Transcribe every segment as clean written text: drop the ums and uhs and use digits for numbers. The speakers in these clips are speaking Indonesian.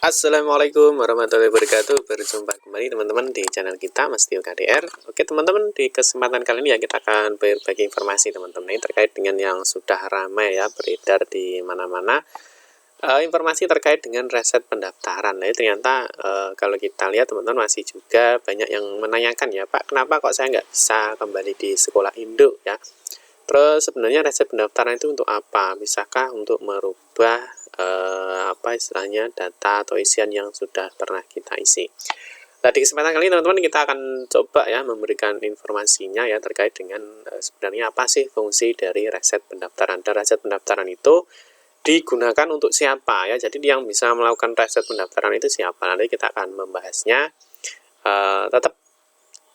Assalamualaikum warahmatullahi wabarakatuh. Berjumpa kembali teman-teman di channel kita Mas Tio KDR. Oke teman-teman, di kesempatan kali ini ya kita akan berbagi informasi teman-teman ini terkait dengan yang sudah ramai ya beredar di mana-mana, informasi terkait dengan reset pendaftaran. Nah ternyata kalau kita lihat teman-teman masih juga banyak yang menanyakan ya, Pak kenapa kok saya nggak bisa kembali di sekolah induk ya. Terus sebenarnya reset pendaftaran itu untuk apa? Bisakah untuk merubah apa istilahnya data atau isian yang sudah pernah kita isi? Nah, di kesempatan kali ini teman-teman kita akan coba ya memberikan informasinya ya terkait dengan sebenarnya apa sih fungsi dari reset pendaftaran. Dan reset pendaftaran itu digunakan untuk siapa ya? Jadi yang bisa melakukan reset pendaftaran itu siapa? Nanti kita akan membahasnya. Tetap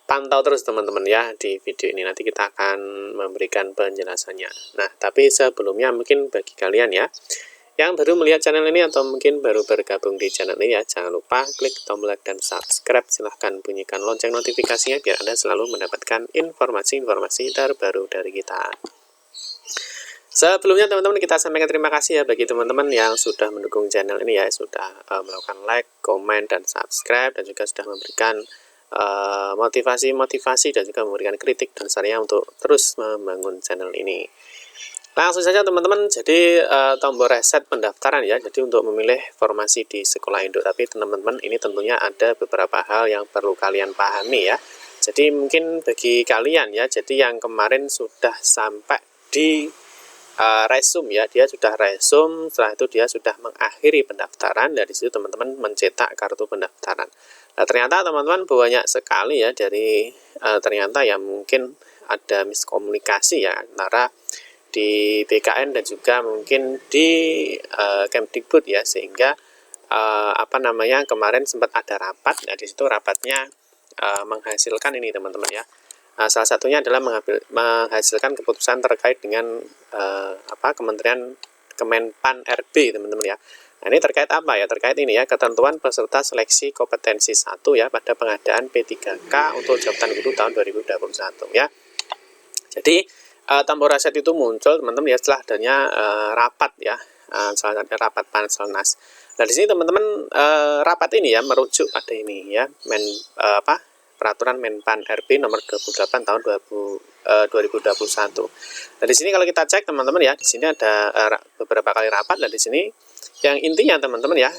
pantau terus teman-teman ya di video ini, nanti kita akan memberikan penjelasannya. Nah, tapi sebelumnya mungkin bagi kalian ya yang baru melihat channel ini atau mungkin baru bergabung di channel ini ya, jangan lupa klik tombol like dan subscribe, silahkan bunyikan lonceng notifikasinya biar Anda selalu mendapatkan informasi-informasi terbaru dari kita. Sebelumnya teman-teman kita sampaikan terima kasih ya bagi teman-teman yang sudah mendukung channel ini ya, sudah melakukan like, komen, dan subscribe, dan juga sudah memberikan motivasi dan juga memberikan kritik dan sarannya untuk terus membangun channel ini. Langsung saja teman-teman, jadi tombol reset pendaftaran ya, jadi untuk memilih formasi di sekolah induk. Tapi teman-teman ini tentunya ada beberapa hal yang perlu kalian pahami ya. Jadi mungkin bagi kalian ya, jadi yang kemarin sudah sampai di resume ya, dia sudah resume, setelah itu dia sudah mengakhiri pendaftaran, dari situ teman-teman mencetak kartu pendaftaran. Nah, ternyata teman-teman banyak sekali ya dari ternyata ya mungkin ada miskomunikasi ya antara di BKN dan juga mungkin di Kemdikbud ya, sehingga kemarin sempat ada rapat. Nah, di situ rapatnya menghasilkan ini teman-teman ya. Salah satunya adalah menghasilkan keputusan terkait dengan Kementerian Kemenpan RB teman-teman ya. Nah, ini terkait apa ya? Terkait ini ya, ketentuan peserta seleksi kompetensi 1 ya pada pengadaan P3K untuk jabatan guru tahun 2021 ya. Jadi tombol reset itu muncul teman-teman ya setelah adanya rapat ya, salah satunya rapat Panselnas. Nah, di sini teman-teman rapat ini ya merujuk pada ini ya, peraturan Menpan RB nomor 28 tahun 2021. Nah, di sini kalau kita cek teman-teman ya, di sini ada beberapa kali rapat. Dan di sini yang intinya teman-teman ya,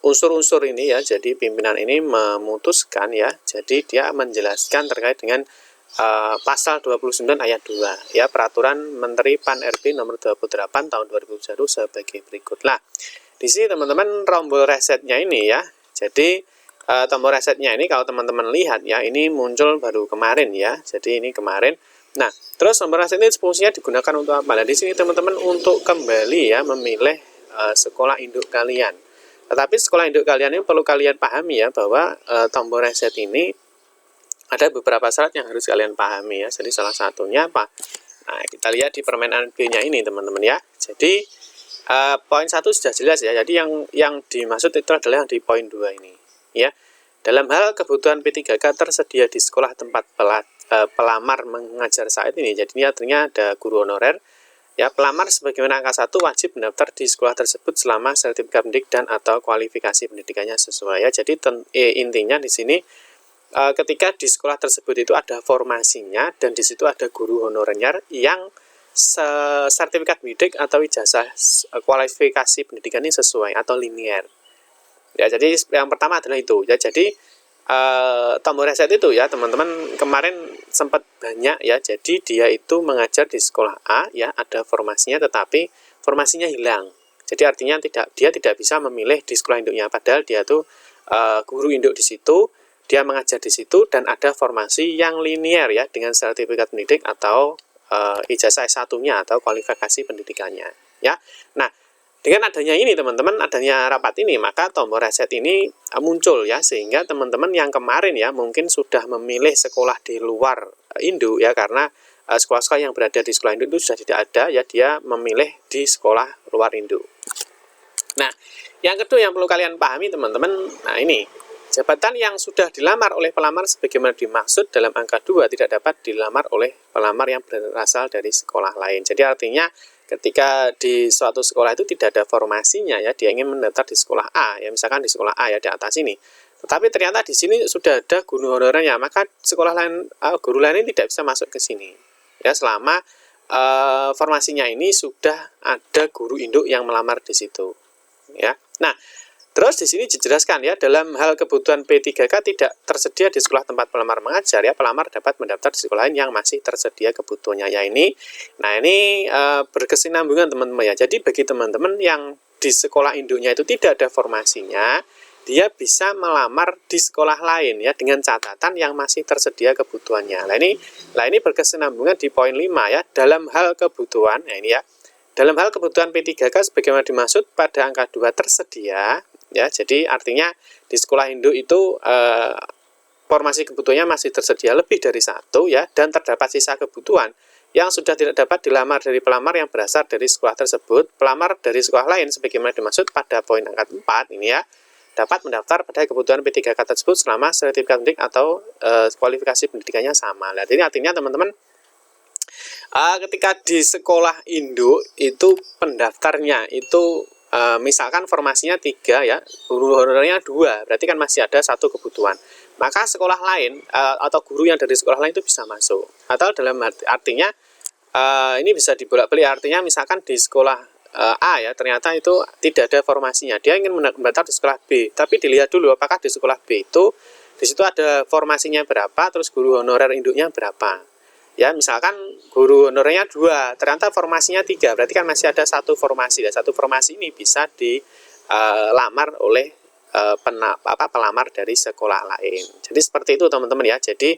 unsur-unsur ini ya, jadi pimpinan ini memutuskan ya, jadi dia menjelaskan terkait dengan pasal 29 ayat 2 ya, peraturan Menteri Pan RB nomor 28 tahun 2021 sebagai berikut. Nah, di sini teman-teman tombol resetnya ini ya, jadi tombol resetnya ini kalau teman-teman lihat ya, ini muncul baru kemarin ya, jadi ini kemarin. Nah, terus tombol reset ini fungsinya digunakan untuk apa? Nah, di sini teman-teman untuk kembali ya memilih sekolah induk kalian. Tetapi sekolah induk kalian ini perlu kalian pahami ya, bahwa tombol reset ini ada beberapa syarat yang harus kalian pahami ya. Jadi salah satunya apa? Nah, kita lihat di permen B-nya ini teman-teman ya. Jadi poin 1 sudah jelas ya. Jadi yang dimaksud itu adalah yang di poin 2 ini ya. Dalam hal kebutuhan P3K tersedia di sekolah tempat pelamar mengajar saat ini. Jadi ini artinya ada guru honorer ya, pelamar sebagaimana angka 1 wajib mendaftar di sekolah tersebut selama sertifikat pendidik dan atau kualifikasi pendidikannya sesuai ya. Jadi intinya di sini ketika di sekolah tersebut itu ada formasinya dan di situ ada guru honorernya yang sertifikat pendidik atau ijazah kualifikasi pendidikannya sesuai atau linear. Ya, jadi yang pertama adalah itu ya. Jadi tombol reset itu ya teman-teman kemarin sempat banyak ya, jadi dia itu mengajar di sekolah A ya, ada formasinya tetapi formasinya hilang. Jadi artinya dia tidak bisa memilih di sekolah induknya, padahal dia tuh guru induk di situ, dia mengajar di situ dan ada formasi yang linear ya dengan sertifikat pendidik atau ijazah S1-nya atau kualifikasi pendidikannya ya. Nah, dengan adanya ini teman-teman, adanya rapat ini, maka tombol reset ini muncul ya, sehingga teman-teman yang kemarin ya mungkin sudah memilih sekolah di luar induk ya, karena sekolah-sekolah yang berada di sekolah induk itu sudah tidak ada ya, dia memilih di sekolah luar induk. Nah, yang kedua yang perlu kalian pahami teman-teman, nah ini jabatan yang sudah dilamar oleh pelamar sebagaimana dimaksud dalam angka 2 tidak dapat dilamar oleh pelamar yang berasal dari sekolah lain. Jadi artinya ketika di suatu sekolah itu tidak ada formasinya ya, dia ingin mendaftar di sekolah A ya, misalkan di sekolah A ya di atas ini. Tetapi ternyata di sini sudah ada guru honorernya, maka sekolah lain, guru lain ini tidak bisa masuk ke sini ya, selama formasinya ini sudah ada guru induk yang melamar di situ ya. Nah, terus di sini dijelaskan ya, dalam hal kebutuhan P3K tidak tersedia di sekolah tempat pelamar mengajar ya, pelamar dapat mendaftar di sekolah lain yang masih tersedia kebutuhannya ya ini. Nah, ini berkesinambungan teman-teman ya. Jadi bagi teman-teman yang di sekolah induknya itu tidak ada formasinya, dia bisa melamar di sekolah lain ya, dengan catatan yang masih tersedia kebutuhannya. Nah, ini berkesinambungan di poin 5 ya, dalam hal kebutuhan. Nah, ini ya. Dalam hal kebutuhan P3K sebagaimana dimaksud pada angka 2 tersedia ya, jadi artinya di sekolah induk itu formasi kebutuhannya masih tersedia lebih dari satu ya, dan terdapat sisa kebutuhan yang sudah tidak dapat dilamar dari pelamar yang berasal dari sekolah tersebut. Pelamar dari sekolah lain sebagaimana dimaksud pada poin angka 4 ini ya, dapat mendaftar pada kebutuhan P3K tersebut selama sertifikat pendidik atau kualifikasi pendidikannya sama. Nah, ini artinya teman-teman, ketika di sekolah induk itu pendaftarnya itu misalkan formasinya 3 ya, guru honorernya 2, berarti kan masih ada satu kebutuhan. Maka sekolah lain atau guru yang dari sekolah lain itu bisa masuk. Atau dalam artinya ini bisa dibolak-balik, artinya misalkan di sekolah A ya, ternyata itu tidak ada formasinya. Dia ingin mendaftar di sekolah B, tapi dilihat dulu apakah di sekolah B itu di situ ada formasinya berapa, terus guru honorer induknya berapa. Ya, misalkan guru honorernya 2, ternyata formasinya 3, berarti kan masih ada satu formasi. Dan satu formasi ini bisa dilamar oleh pelamar dari sekolah lain. Jadi seperti itu teman-teman ya. Jadi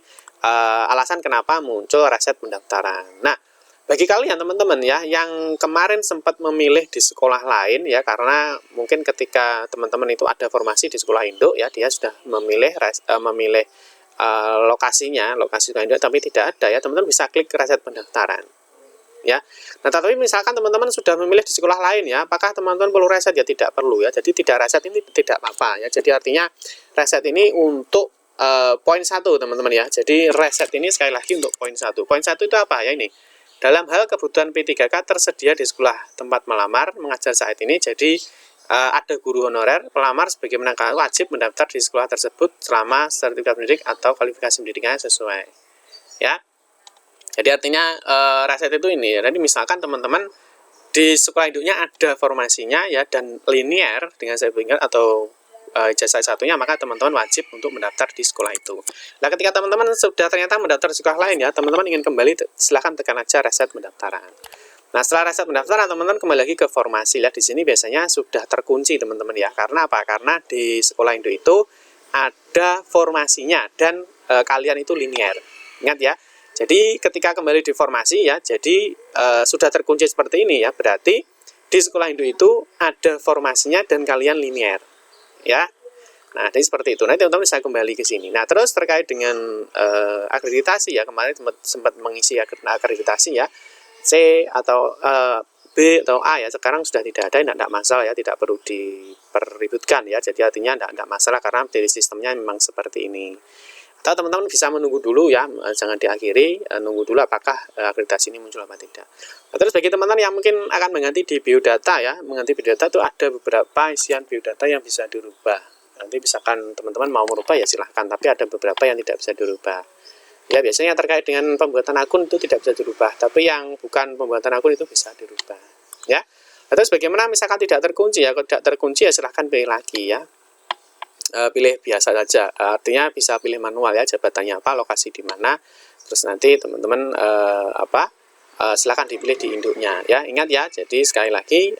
alasan kenapa muncul reset pendaftaran. Nah, bagi kalian teman-teman ya yang kemarin sempat memilih di sekolah lain ya, karena mungkin ketika teman-teman itu ada formasi di sekolah induk ya, dia sudah memilih lokasi sekolah induk tapi tidak ada ya, teman-teman bisa klik reset pendaftaran ya. Nah, tapi misalkan teman-teman sudah memilih di sekolah lain ya, apakah teman-teman perlu reset? Ya tidak perlu ya. Jadi tidak reset ini tidak apa-apa ya. Jadi artinya reset ini untuk poin 1 teman-teman ya. Jadi reset ini sekali lagi untuk poin 1. Poin 1 itu apa ya ini? Dalam hal kebutuhan P3K tersedia di sekolah tempat melamar mengajar saat ini, jadi ada guru honorer, pelamar sebagaimana wajib mendaftar di sekolah tersebut selama sertifikat pendidik atau kualifikasi pendidikannya sesuai ya. Jadi artinya reset itu ini ya. Jadi misalkan teman-teman di sekolah induknya ada formasinya ya, dan linear dengan sertifikat atau ijazah satunya, maka teman-teman wajib untuk mendaftar di sekolah itu. Nah, ketika teman-teman sudah ternyata mendaftar di sekolah lain ya, teman-teman ingin kembali, silahkan tekan aja reset pendaftaran. Nah, setelah reset pendaftaran, teman-teman kembali lagi ke formasi ya. Di sini biasanya sudah terkunci teman-teman ya. Karena apa? Karena di sekolah induk itu ada formasinya dan kalian itu linear. Ingat ya. Jadi ketika kembali di formasi ya, jadi sudah terkunci seperti ini ya. Berarti di sekolah induk itu ada formasinya dan kalian linear. Ya. Nah, jadi seperti itu. Nanti teman-teman bisa kembali ke sini. Nah, terus terkait dengan akreditasi ya, kemarin sempat mengisi akreditasi ya. C atau B atau A ya, sekarang sudah tidak ada, tidak masalah ya, tidak perlu dipeributkan ya. Jadi artinya tidak masalah karena dari sistemnya memang seperti ini. Atau teman-teman bisa menunggu dulu ya, jangan diakhiri, nunggu dulu apakah akreditasi ini muncul apa tidak. Nah, terus bagi teman-teman yang mungkin akan mengganti di biodata ya, mengganti biodata itu ada beberapa isian biodata yang bisa dirubah. Nanti misalkan teman-teman mau merubah ya silahkan, tapi ada beberapa yang tidak bisa dirubah. Ya, biasanya terkait dengan pembuatan akun itu tidak bisa dirubah, tapi yang bukan pembuatan akun itu bisa dirubah. Ya. Terus bagaimana misalkan tidak terkunci ya? Kalau tidak terkunci ya silahkan pilih lagi ya. Pilih biasa saja. Artinya bisa pilih manual ya, jabatannya apa, lokasi di mana. Terus nanti teman-teman silahkan dipilih di induknya ya. Ingat ya, jadi sekali lagi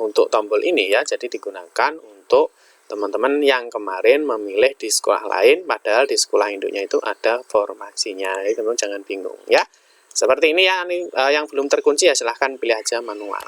untuk tombol ini ya, jadi digunakan untuk teman-teman yang kemarin memilih di sekolah lain, padahal di sekolah induknya itu ada formasinya. Jadi teman-teman jangan bingung ya. Seperti ini ya, yang belum terkunci ya silahkan pilih aja manual.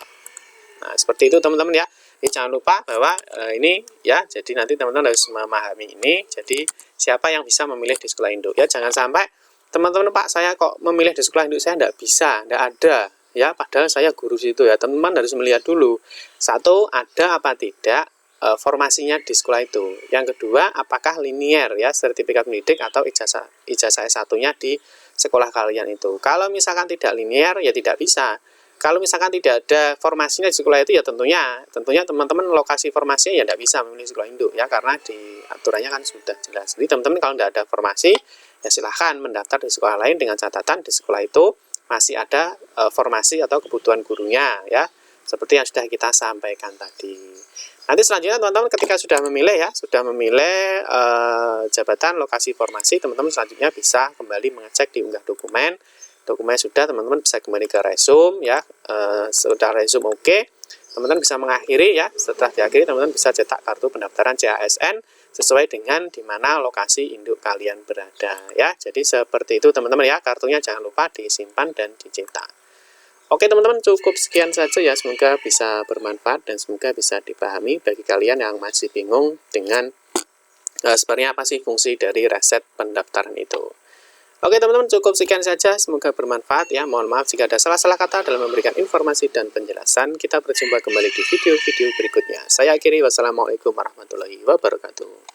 Nah, seperti itu teman-teman ya. Jadi jangan lupa bahwa ini ya, jadi nanti teman-teman harus memahami ini. Jadi siapa yang bisa memilih di sekolah induk ya. Jangan sampai teman-teman, Pak saya kok memilih di sekolah induk, saya tidak bisa, tidak ada ya, padahal saya guru situ ya. Teman-teman harus melihat dulu, satu, ada apa tidak formasinya di sekolah itu. Yang kedua, apakah linear ya sertifikat pendidik atau ijazah S1-nya di sekolah kalian itu. Kalau misalkan tidak linear ya tidak bisa. Kalau misalkan tidak ada formasinya di sekolah itu ya tentunya teman-teman lokasi formasinya ya tidak bisa memilih sekolah induk ya, karena di aturannya kan sudah jelas. Jadi teman-teman kalau tidak ada formasi ya silahkan mendaftar di sekolah lain dengan catatan di sekolah itu masih ada formasi atau kebutuhan gurunya ya, seperti yang sudah kita sampaikan tadi. Nanti selanjutnya teman-teman ketika sudah memilih jabatan lokasi formasi, teman-teman selanjutnya bisa kembali mengecek di unggah dokumen sudah, teman-teman bisa kembali ke resume ya. Sudah resume oke, teman-teman bisa mengakhiri ya. Setelah diakhiri teman-teman bisa cetak kartu pendaftaran CASN sesuai dengan di mana lokasi induk kalian berada ya. Jadi seperti itu teman-teman ya, kartunya jangan lupa disimpan dan dicetak. Oke teman-teman, cukup sekian saja ya, semoga bisa bermanfaat dan semoga bisa dipahami bagi kalian yang masih bingung dengan sebenarnya apa sih fungsi dari reset pendaftaran itu. Oke teman-teman, cukup sekian saja, semoga bermanfaat ya. Mohon maaf jika ada salah-salah kata dalam memberikan informasi dan penjelasan. Kita berjumpa kembali di video-video berikutnya. Saya akhiri, wassalamualaikum warahmatullahi wabarakatuh.